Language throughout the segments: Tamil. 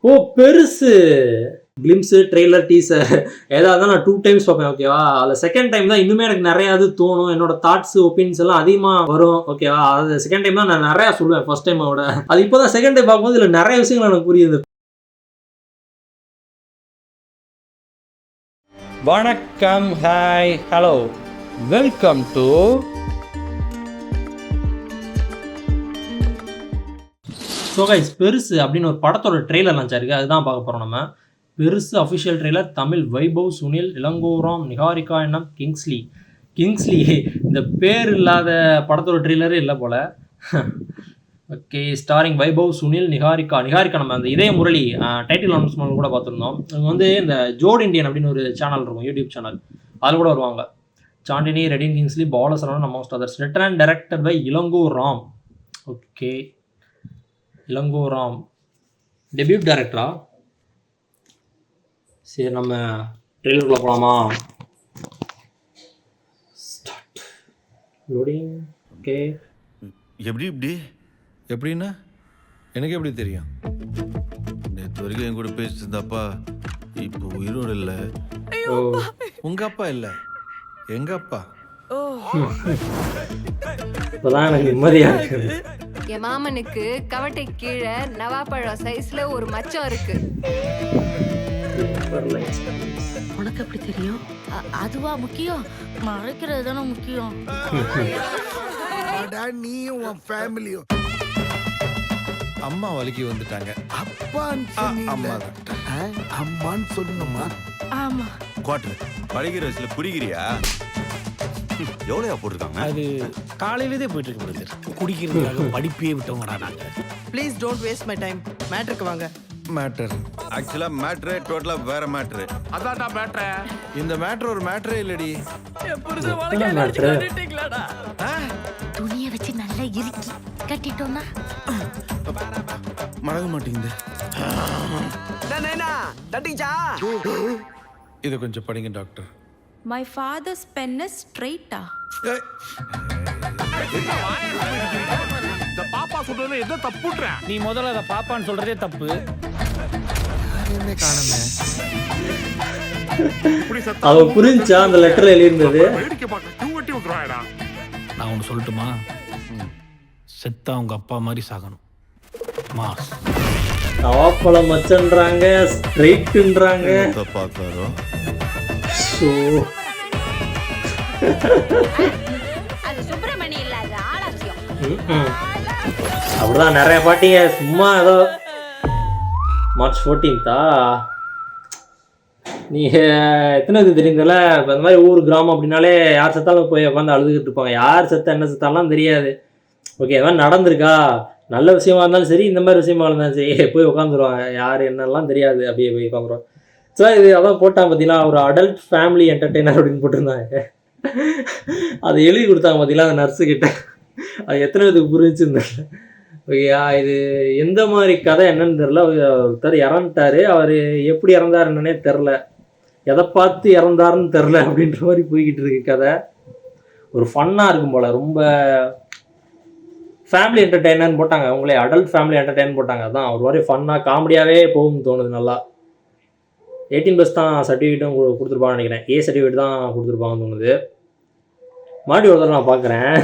ஓ பெருசு கிளிம்ஸு ட்ரெய்லர் டீசர் ஏதாவது தான் நான் 2 டைம்ஸ் பார்ப்பேன் ஓகேவா. அதில் செகண்ட் டைம் தான் இன்னுமே எனக்கு நிறையா இது தோணும், என்னோட தாட்ஸ் ஒப்பீனியன்ஸ் எல்லாம் அதிகமாக வரும் ஓகேவா. அது செகண்ட் டைம் தான் நான் நிறையா சொல்லுவேன் ஃபர்ஸ்ட் டைமோட. அது இப்போ தான் செகண்ட் டைம் பார்க்கும்போது இதில் நிறைய விஷயங்கள் எனக்கு புரியுது. வணக்கம், hi, hello, welcome to so guys, பெருசு அப்படின்னு ஒரு படத்தோட ட்ரெய்லர் லான்ச் ஆயிருக்கு, அதுதான் பார்க்க போகிறோம் நம்ம. பெருசு அஃபிஷியல் ட்ரெய்லர், தமிழ் வைபவ், சுனில், இளங்கோராம், நிகாரிகா, என்ன கிங்ஸ்லி. இந்த பேர் இல்லாத படத்தோட ட்ரெய்லரே இல்லை போல். ஓகே, ஸ்டாரிங் வைபவ், சுனில், நிகாரிகா நம்ம அந்த இதய முரளி டைட்டில் அனௌன்ஸ்மெண்ட் கூட பார்த்துருந்தோம். இவங்க வந்து இந்த ஜோட் இண்டியன் அப்படின்னு ஒரு சேனல் இருக்கும், யூடியூப் சேனல், அதில் கூட வருவாங்க. Chandini, Redin Kingsley, Balasaravanan, amongst others. Written and directed by Ilangoram. Okay, Ilangoram debut டைரக்டரா? சரி, நம்ம ட்ரெய்லருக்குள்ள போகலாமா? Start loading. ஓகே, இப்படி எப்படின்னா எனக்கு எப்படி தெரியும்? நேற்று வரைக்கும் என் கூட பேசிட்டு இருந்தாப்பா, இப்போ உயிரோடு இல்லை. உங்க அப்பா இல்லை, எங்க அப்பா. இப்போதான் எனக்கு நிம்மதியா இருக்குது. என் மாமனுக்கு கவட்டை கீழே நவாப்பழம் சைஸ்ல ஒரு மச்சம் இருக்கு. உனக்கு எப்படி தெரியும்? அதுவா முக்கியம்? மறைக்கிறது தானே முக்கியம். நீயும் உன் ஃபேமிலியும் அம்மா வலிக்கு வந்துட்டாங்க. அம்மான்னு சொல்லணுமா? ஆமா. குவார்டர் படிக்கிற வயசுல குடிக்கிறியா? எவ்வளோயா போட்டிருக்காங்க? அது காலையிலே போயிட்டு இருக்கு பிரதர். குடிக்கிறதுக்காக படிப்பே விட்டவங்கடா நாங்க. Please don't waste my time. மேட்டருக்கு வாங்க. மேட்டர் ஆக்சுவலா மேட்ரு டோட்டலா வேற மேட்ரு. அதான்டா மேட்டர். இந்த மேட்ரு ஒரு மேட்டரே இல்லடி. துணியை வச்சு நல்லா இறுக்கி கட்டிட்டோம்னா மறக்க மாட்டேங்குது. இதை கொஞ்சம் படிங்க doctor. My father's pen is straight. இந்த பாப்பா சொல்றதுல என்ன தப்புன்ற? நீ முதல்ல அத பாப்பான்னு சொல்றதே தப்பு. அவ புரிஞ்சா அந்த லெட்டர்ல எழுதிருந்தது. நான் ஒன்னு சொல்லட்டுமா? செத்தா உங்க அப்பா மாதிரி சாகணும். மாஸ் நவாப்பழம் மச்சன்றாங்க, ஸ்ட்ரைட்ன்றாங்க. பார்த்தாரோ அது சுப்பிரமணி இல்ல, அது ஆலசியம். அப்படிதான் நிறைய பாட்டிங்க சும்மா ஏதோ. மார்ச் 14 நீங்க எத்தனை தெரியுங்கள? இப்போ இந்த மாதிரி ஊர் கிராமம் அப்படின்னாலே யார் செத்தாலும் போய் உட்காந்து அழுதுகிட்டு இருப்பாங்க. யார் செத்தா என்ன செத்தாலாம் தெரியாது. ஓகே, எதாவது நடந்திருக்கா, நல்ல விஷயமா இருந்தாலும் சரி, இந்த மாதிரி விஷயமா இருந்தாலும் சரி, போய் உட்காந்துருவாங்க. யார் என்னெல்லாம் தெரியாது, அப்படியே போய் உட்காந்துருவாங்க. ஸோ இது அதான் போட்டாங்க பார்த்தீங்கன்னா, ஒரு அடல்ட் ஃபேமிலி என்டர்டெய்னர் அப்படின்னு போட்டிருந்தாங்க. அதை எழுதி கொடுத்தாங்க பார்த்தீங்களா அந்த நர்ஸுக்கிட்ட. அது எத்தனை பேருக்கு புரிஞ்சுருந்தாங்க. ஓகேயா, இது எந்த மாதிரி கதை என்னன்னு தெரில. ஒருத்தர் இறந்துட்டாரு, அவர் எப்படி இறந்தாருன்னே தெரில, எதை பார்த்து இறந்தாருன்னு தெரில அப்படின்ற மாதிரி போய்கிட்டு இருக்கு கதை. ஒரு ஃபன்னாக இருக்கும் போல், ரொம்ப ஃபேமிலி என்டர்டெய்னர்னு போட்டாங்க. அவங்களே அடல்ட் ஃபேமிலி என்டர்டெயின் போட்டாங்க. அதான் ஒரு மாதிரி ஃபன்னாக காமெடியாகவே போகும்னு தோணுது. நல்லா 18+ தான் சர்டிஃபிகேட்டும் கொடுத்துருப்பாங்கன்னு நினைக்கிறேன். ஏ சர்டிஃபிகேட் தான் கொடுத்துருப்பாங்கன்னு தோணுது. மாடி ஒரு தடவை நான் பார்க்குறேன்.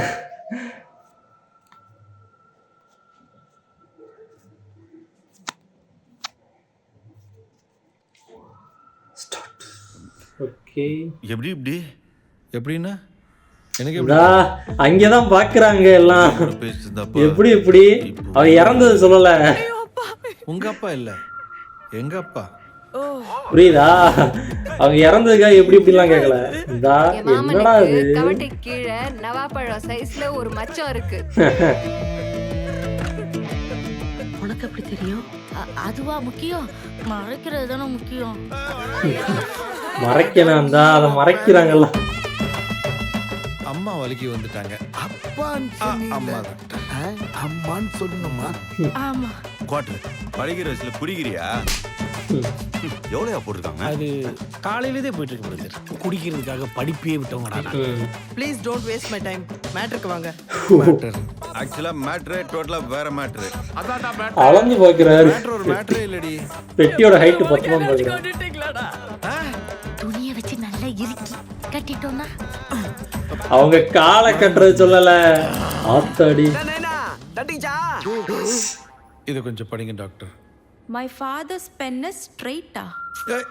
ஓகே, எப்படின்னா எனக்கு அங்கேதான் பாக்குறாங்க எல்லாம். பேசிட்டு இருந்தாப்பா, எப்படி அவ இறந்தது சொல்லல. உங்க அப்பா இல்ல, எங்க அப்பா. புரியுதா? அவங்க இறந்ததுக்காக எப்படிலாம் கேட்கல. என் மாமனுக்கு கவட்டை கீழே நவாப்பழம் சைஸ்ல ஒரு மச்சம் இருக்கு. உனக்கு எப்படி தெரியும்? அதுவா முக்கியம்? மறைக்கிறது தானே முக்கியம். மறைக்கணும் தான், அதை மறைக்கிறாங்கல்ல. அம்மா வலிக்கு வந்துட்டாங்க. அம்மான்னு சொல்லணுமா? ஆமா. குவார்டர் படிக்கிற வயசுல குடிக்கிறியா? எவ்வளோயா போட்டிருக்காங்க? அது காலையிலே போயிட்டு இருக்கு பிரதர். குடிக்கிறதுக்காக படிப்பே விட்டவங்கடா நாங்க. Please don't waste my time. மேட்டருக்கு வாங்க. மேட்டர் ஆக்சுவலா மேட்ரே டோட்டலா வேற மேட்ரு. அலைஞ்சு பார்க்கிறாரு. மேட்ரு ஒரு மேட்ரே இல்லடி. பெட்டியோட ஹைட் 10 பார்க்கிறாரு. துணியை வச்சு நல்லா இறுக்கி கட்டிட்டோம்னா அவங்க காலை கட்டுறது சொல்லல. ஆத்தாடி. இது கொஞ்சம் படிங்க doctor. My father's pen is straight. ஏய்,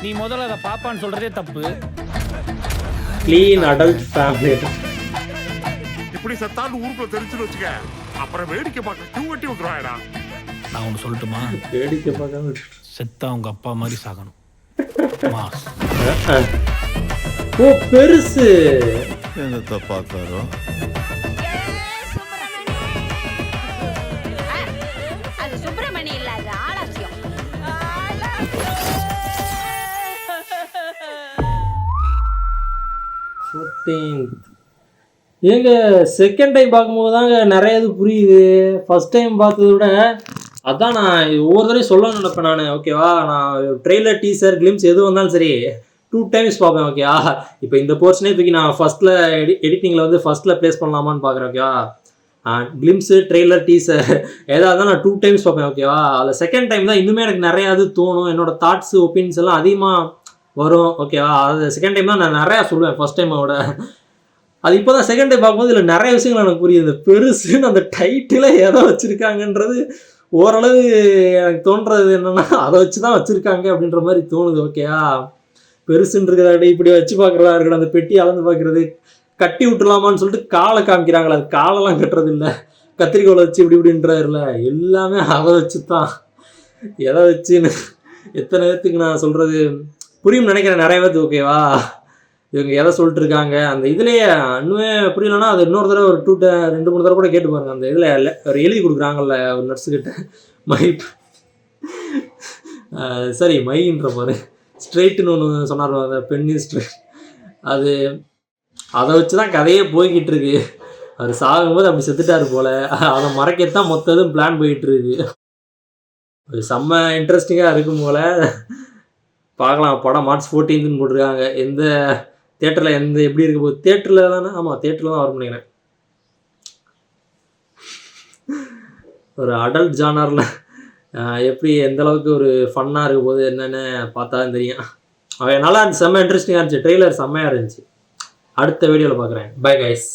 நீ முதல்ல அதை பாப்பான்னு சொல்றதே தப்பு. Clean adult family. இப்படி சத்தாண்டு ஊருக்குள்ள தெரிஞ்சுன்னு வச்சுக்க, அப்புறம் வேடிக்கை பார்க்க கியூ கட்டி வந்துருவாயடா. நான் ஒன்று சொல்லட்டுமா? வேடிக்கை பார்க்காம விட்டுட்டு. செத்தா உங்க அப்பா மாதிரி சாகணும். மாஸ். ஓ பெருசு. என்னத்த பார்த்தாரோ. அது சுப்பிரமணி இல்ல, அது ஆலாசியம். ஏங்க செகண்ட் டைம் பார்க்கும்போது தாங்க நிறைய இது புரியுது. ஃபர்ஸ்ட் டைம் பார்த்ததை விட அதான் நான் ஒவ்வொரு தடவையும் சொல்லணும்னு நினைப்பேன் நான். ஓகேவா, நான் ட்ரெய்லர் டீசர் கிளிம்ஸ் எது வந்தாலும் சரி 2 times பார்ப்பேன். ஓகேவா, இப்போ இந்த போர்ஷனே தூக்கி நான் ஃபர்ஸ்ட்டில் எடிட்டிங்கில் வந்து ஃபர்ஸ்ட்டில் ப்ளேஸ் பண்ணலாமான்னு பார்க்குறேன். ஓகேவா, கிளிம்ஸு ட்ரெய்லர் டீசர் ஏதாவது தான் நான் 2 times பார்ப்பேன். ஓகேவா, அதில் செகண்ட் டைம் தான் இன்னுமே எனக்கு நிறையா இது தோணும். என்னோடய தாட்ஸு ஒப்பீனியன்ஸ் எல்லாம் அதிகமாக வரும். ஓகேவா, அது செகண்ட் டைம் தான் நான் நிறையா சொல்லுவேன் ஃபர்ஸ்ட் டைமோட. அது இப்போ தான் செகண்ட் டைம் பார்க்கும்போது இதில் நிறைய விஷயங்கள் எனக்கு புரியுது. பெருசுன்னு அந்த டைட்டில் எதை வச்சுருக்காங்கன்றது ஓரளவு எனக்கு தோன்றது என்னென்னா அதை வச்சு தான் வச்சுருக்காங்க அப்படின்ற மாதிரி தோணுது. ஓகேவா, பெருசுன்றதை இப்படி வச்சு பார்க்குறதா இருக்கட்டும், அந்த பெட்டி அளந்து பார்க்குறது, கட்டி விட்டுலாமான்னு சொல்லிட்டு காலை காமிக்கிறாங்களா, அது காலெல்லாம் கட்டுறது இல்லை, கத்திரிக்கோலை வச்சு இப்படி இப்படின்றாருல, எல்லாமே அதை வச்சு தான். எதை வச்சுன்னு எத்தனை பேர்த்துக்கு நான் சொல்கிறது புரியும் நினைக்கிறேன், நிறைய பேர்த்துக்கு. ஓகேவா, இவங்க எதை சொல்லிட்டு இருக்காங்க அந்த இதுலேயே இன்னுமே புரியலன்னா அது இன்னொரு தடவை ஒரு 2-3 தடவை கூட கேட்டு பாருங்க. அந்த இதில் ஒரு எழுதி கொடுக்குறாங்கல்ல ஒரு நர்ஸுக்கிட்ட, சரி மைன்ற பாரு ஸ்ட்ரெயிட்டுன்னு ஒன்று சொன்னார், அந்த பெண்ணி ஸ்ட்ரெயிட், அதை வச்சு தான் கதையே போய்கிட்டு இருக்கு. அவர் சாகும்போது அப்படி செத்துட்டாரு போல், அதை மறைக்கத்தான் மொத்ததும் பிளான் போயிட்டுருக்கு. செம்ம இன்ட்ரெஸ்டிங்காக இருக்கும் போல். பார்க்கலாம், படம் March 14ன்னு போட்டிருக்காங்க. எந்த தேட்டரில் எப்படி இருக்க போகுது? தேட்டரில் தானே? ஆமாம், தேட்டரில் தான் வரும் நினைக்கிறேன். ஒரு அடல்ட் ஜானரில் எப்படி எந்த அளவுக்கு ஒரு ஃபன்னாக இருக்க போது என்னென்னு பார்த்தா தான் தெரியும். அவன் நல்லா இருந்துச்சு, செம்ம இன்ட்ரெஸ்டிங்காக இருந்துச்சு, ட்ரெய்லர் செம்மையாக இருந்துச்சு. அடுத்த வீடியோவில் பார்க்குறேன். Bye guys.